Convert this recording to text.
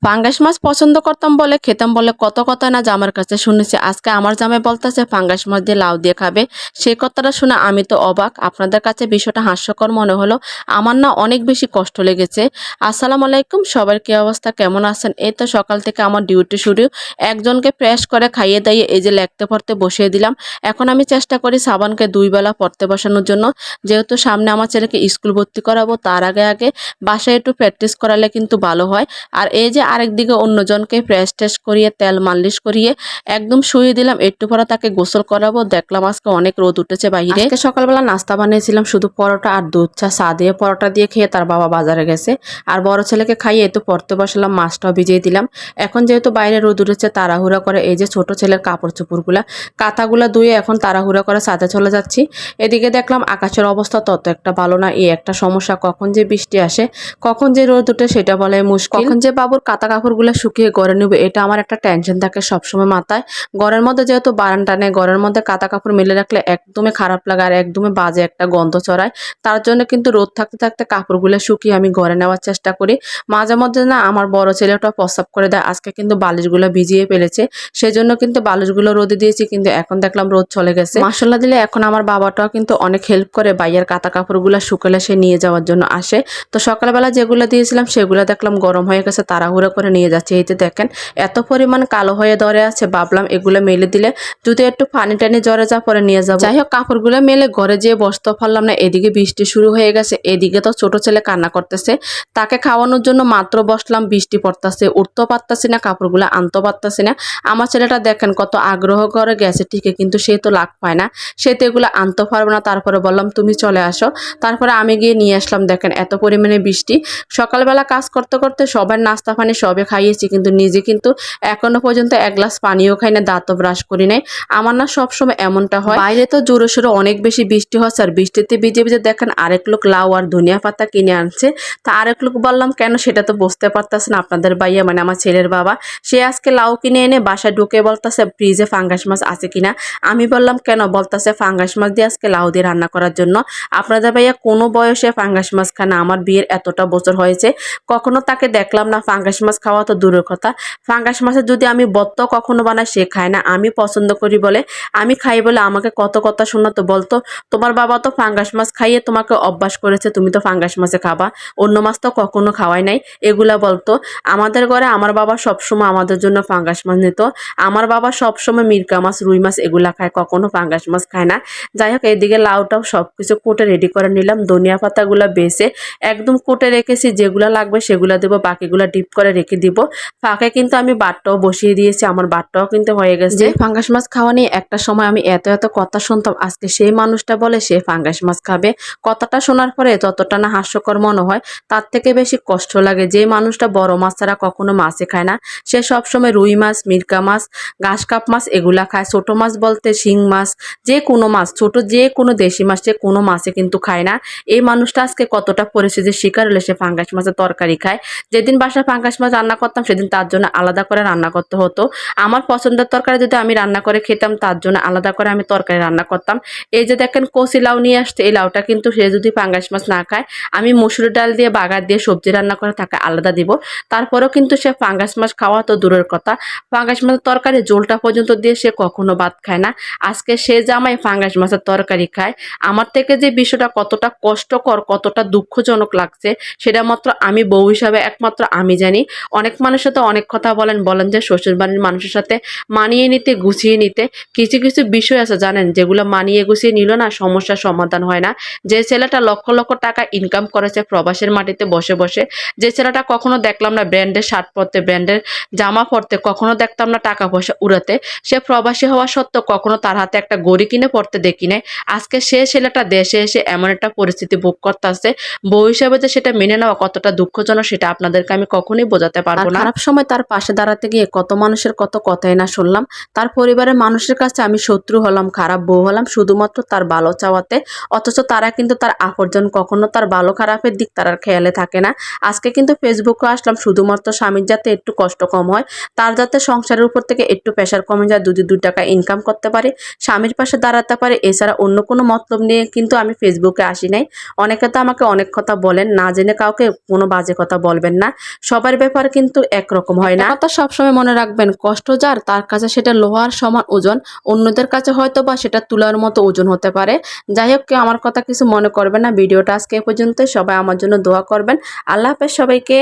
পাঙ্গাস মাছ পছন্দ করতাম বলে খেতাম বলে কত কথা না জামার কাছে শুনেছি। আজকে আমার জামাই বলতেছে পাঙ্গাস মাছ দিয়ে লাউ দিয়ে খাবে। সেই কথাটা শুনে আমি তো অবাক। আপনাদের কাছে বিষয়টা হাস্যকর মনে হলো, আমার না অনেক বেশি কষ্ট লেগেছে। আসসালামু আলাইকুম, সবার কি অবস্থা, কেমন আছেন? এই তো সকাল থেকে আমার ডিউটি শুরু। একজনকে ফ্রেশ করে খাইয়ে দাইয়ে এই যে লেখতে পড়তে বসিয়ে দিলাম। এখন আমি চেষ্টা করি সাবানকে 2 বেলা পড়তে বসানোর জন্য, যেহেতু সামনে আমার ছেলেকে স্কুল ভর্তি করাবো। তার আগে আগে বাসায় একটু প্র্যাকটিস করালে কিন্তু ভালো হয়। আর এই যে আরেকদিকে অন্যজনকে ফ্রেশ ট্রেশ করিয়ে তেল মালিশ করিয়ে একদম শুয়ে দিলাম। একটু পরে তাকে গোসল করাবো। দেখলাম আজকে অনেক রোদ উঠেছে বাইরে। আজকে সকালবেলা নাস্তা বানিয়েছিলাম শুধু পরোটা আর দুধ চা দিয়ে। পরোটা দিয়ে খেয়ে তার বাবা বাজারে গেছে, আর বড় ছেলেকে খাইয়ে একটু পড়তে বসালাম, মাছটাও ভিজিয়ে দিলাম। এখন যেহেতু বাইরে রোদ উঠেছে তাড়াহুড়া করে এই যে ছোট ছেলের কাপড় চোপড়গুলা কাঁথাগুলা ধুয়ে এখন তাড়াহুড়া করে ছাদে চলে যাচ্ছি। এদিকে দেখলাম আকাশের অবস্থা তত একটা ভালো না। এই একটা সমস্যা, কখন যে বৃষ্টি আসে কখন যে রোদ উঠে সেটা বলাই মুশকিল। কখন যে বাবুর কাঁথা কাপড়গুলো শুকিয়ে ঘরে নেবে এটা আমার একটা টেনশন থাকে সবসময় মাথায়। ঘরের মধ্যে যেহেতু বারান্দা নেই, ঘরের মধ্যে কাঁথা কাপড় মেলে রাখলে একদমই খারাপ লাগে আর একদমই বাজে একটা গন্ধ ছড়ায়। তার জন্য কিন্তু রোদ থাকতে থাকতে কাপড়গুলো শুকিয়ে আমি ঘরে নেওয়ার চেষ্টা করি। মাঝে মধ্যে না আমার বড় ছেলেটা প্রস্রাব করে দেয়। আজকে কিন্তু বালিশগুলো ভিজিয়ে ফেলেছে, সেজন্য কিন্তু বালিশগুলো রোদে দিয়েছি, কিন্তু এখন দেখলাম রোদ চলে গেছে। মাসাল্লাহ দিলে এখন আমার বাবাটাও কিন্তু অনেক হেল্প করে, বাইয়ের কাঁথা কাপড়গুলো শুকালে সে নিয়ে যাওয়ার জন্য আসে। তো সকালবেলা যেগুলো দিয়েছিলাম সেগুলো দেখলাম গরম হয়ে গেছে, তাড়াহুড়ো করে নিয়ে যাচ্ছে। এই যে দেখেন এত পরিমাণ কালো হয়ে ধরে আছে, ভাবলাম এগুলো মেলে দিলে যদি একটু পানি টানি জ্বরে যা পরে নিয়ে যাবো। যাই হোক কাপড়গুলো মেলে ঘরে যেয়ে বসতে পারলাম না, এদিকে বৃষ্টি শুরু হয়ে গেছে। এদিকে তো ছোট ছেলে কান্না করতেছে, তাকে খাওয়ানোর জন্য মাত্র বসলাম, বৃষ্টি পড়তেছে, উঠতেও পারতাছি না, কাপড়গুলো আনতেও পারতাছি না। আমার ছেলেটা দেখেন কত আগ্রহ করে গেছে ঠিকই, কিন্তু সে তো লাগ পায় না, সে তো এগুলো আনতে পারবে না। তারপরে বললাম তুমি চলে আসো, তারপরে আমি গিয়ে নিয়ে আসলাম। দেখেন এত পরিমাণে বৃষ্টি। সকালবেলা কাজ করতে করতে সবার নাস্তা পানি সবে খাইয়েছি, কিন্তু নিজে কিন্তু এখনো পর্যন্ত এক গ্লাস পানিও খাই না, দাঁতও ব্রাশ করি নাই। আমার না সবসময় এমনটা হয়। বাইরে তো জোরে সোরে অনেক বেশি বৃষ্টি হচ্ছে, আর বৃষ্টিতে ভিজে ভিজে দেখেন আরেক লোক লাউ আর ধনিয়া পাতা কিনে আনছে। তা আরেক লোক বললাম কেন, সেটা তো বুঝতে পারতেছে না। আপনাদের ভাইয়া মানে আমার ছেলের বাবা, সে আজকে লাউ কিনে এনে বাসায় ঢুকে বলতেছে ফ্রিজে ফাঙ্গাস মাছ আছে কিনা। আমি বললাম কেন, বলতেছে ফাঙ্গাস মাছ দিয়ে আজকে লাউ দিয়ে রান্না করার জন্য। আপনাদের ভাইয়া কোনো বয়সে ফাঙ্গাস মাছ খায় না, আমার বিয়ের এতটা বছর হয়েছে কখনো তাকে দেখলাম না ফাঙ্গাস মাছ খাওয়া তো দূরের কথা। ফাঙ্গাস মাছের যদি আমি বত্ত কখনো বানাই সে খায় না, আমি পছন্দ করি বলে আমি খাই বলে আমাকে কত কথা শোনাতো, বলতো তোমার বাবা তো ফাঙ্গাস মাছ খাইয়ে তোমাকে অভ্যাস করেছে, তুমি তো ফাঙ্গাস মাছে খাবা, অন্য মাছ তো কখনো খাওয়াই নাই, এগুলা বলতো। আমাদের ঘরে আমার বাবা সবসময় আমাদের জন্য ফাঙ্গাস মাছ নিত। আমার বাবা সবসময় মিরকা মাছ রুই মাছ এগুলা খায়, কখনো ফাঙ্গাস মাছ খায় না। যাই হোক এইদিকে লাউটাও সবকিছু কুটে রেডি করে নিলাম, ধনিয়া পাতাগুলা বেছে একদম কুটে রেখেছি, যেগুলা লাগবে সেগুলা দেবো, বাকিগুলা ডিপ করে রেখে দিব। ফাঁকে কিন্তু আমি বাটটাও বসিয়ে দিয়েছি, আমার বাটটাও কিন্তু হয়ে গেছে। যে ফাঙ্গাস মাছ খাওয়া নিয়ে একটা সময় আমি এত এত কথা শুনতাম, আজকে সেই মানুষটা বলে সে ফাঙ্গাস মাছ খাবে। কথাটা শোনার পরে যতটা না হাস্যকর মনে হয় তার থেকে বেশি কষ্ট লাগে। যে মানুষটা বড় মাছ ছাড়া কখনো মাছই খায় না, সে সবসময় রুই মাছ মিরকা মাছ ঘাস কাপ মাছ এগুলা খায়। ছোট মাছ বলতে শিং মাছ, যে কোনো মাছ, ছোট যে কোনো দেশি মাছ, যে কোনো মাছে কিন্তু খায় না। এই মানুষটা আজকে কতটা পরিস্থিতির শিকার হলে সে ফাঙ্গাস মাছের তরকারি খায়। যেদিন বাসায় ফাঙ্গাস মাছ রান্না করতাম সেদিন তার জন্য আলাদা করে রান্না করতে হতো। আমার পছন্দের তরকারি যদি আমি রান্না করে খেতাম তার জন্য আলাদা করে আমি তরকারি রান্না করতাম। এই যে দেখেন কচি লাউ নিয়ে আসছে, এই লাউটা কিন্তু সে যদি ফাঙ্গাস মাছ না খায় আমি মসুর ডাল দিয়ে বাগার দিয়ে সবজি রান্না করে তাকে আলাদা দিব। তারপরেও কিন্তু সে ফাঙ্গাস মাছ খাওয়া তো দূরের কথা, ফাঙ্গাস মাছের তরকারি ঝোলটা পর্যন্ত দিয়ে সে কখনো ভাত খায় না। আজকে সে জামাই ফাঙ্গাস মাছের তরকারি খায়। আমার থেকে যে বিষয়টা কতটা কষ্টকর কতটা দুঃখজনক লাগছে সেটা মাত্র আমি বউ হিসাবে একমাত্র আমি জানি। অনেক মানুষের তো অনেক কথা বলেন যে শ্বশুর বাড়ির মানুষের সাথে মানিয়ে নিতে গুছিয়ে নিতে, কিছু কিছু বিষয় আছে জানেন যেগুলো মানিয়ে গুছিয়ে নিল না সমস্যার সমাধান হয় না। যে ছেলেটা লক্ষ লক্ষ টাকা ইনকাম করেছে প্রবাসের মাটিতে বসে বসে, যে ছেলেটা কখনো দেখলাম না ব্র্যান্ডের শার্ট পরতে ব্র্যান্ডের জামা পরতে, কখনো দেখতাম না টাকা পয়সা উড়াতে, সে প্রবাসী হওয়া সত্ত্বেও কখনো তার হাতে একটা গড়ি কিনে পড়তে দেখি নাই। আজকে সে ছেলেটা দেশে এসে এমন একটা পরিস্থিতি ভোগ করতে আসছে, বউ হিসেবে যে সেটা মেনে নেওয়া কতটা দুঃখজনক সেটা আপনাদেরকে আমি কখনোই বোঝাতে পারবো না। খারাপ সময় তার পাশে দাঁড়াতে গিয়ে কত মানুষের কত কথাই না শুনলাম। তার পরিবারের মানুষের কাছে আমি শত্রু হলাম, খারাপ বউ হলাম শুধুমাত্র তার ভালো চাওয়াতে, অথচ তারা কিন্তু তার আপনজন, কখনো তার ভালো খারাপের দিক তার খেয়ালে থাকে না। আজকে কিন্তু ফেসবুকে আসলাম শুধুমাত্র স্বামীর যাতে একটু কষ্ট কম হয়, তার যাতে সংসারের উপর থেকে একটু প্রেশার কমে যায়, দুই টাকা ইনকাম করতে পারে, স্বামীর পাশে দাঁড়াতে পারে, এছাড়া অন্য কোনো মতলব নিয়ে কিন্তু আমি ফেসবুকে আসি নাই। অনেকে তো আমাকে অনেক কথা বলেন, না জেনে কাউকে কোনো বাজে কথা বলবেন না, সবার ব্যাপারে ব্যাপার কিন্তু একরকম হয় না। কথা সবসময় মনে রাখবেন, কষ্ট যার তার কাছে সেটা লোহার সমান ওজন, অন্যদের কাছে হয়তো বা সেটা তুলার মতো ওজন হতে পারে। যাই হোক, কেউ আমার কথা কিছু মনে করবেন না। ভিডিওটা আজকে এ পর্যন্ত। সবাই আমার জন্য দোয়া করবেন। আল্লাহ হাফেজ সবাইকে।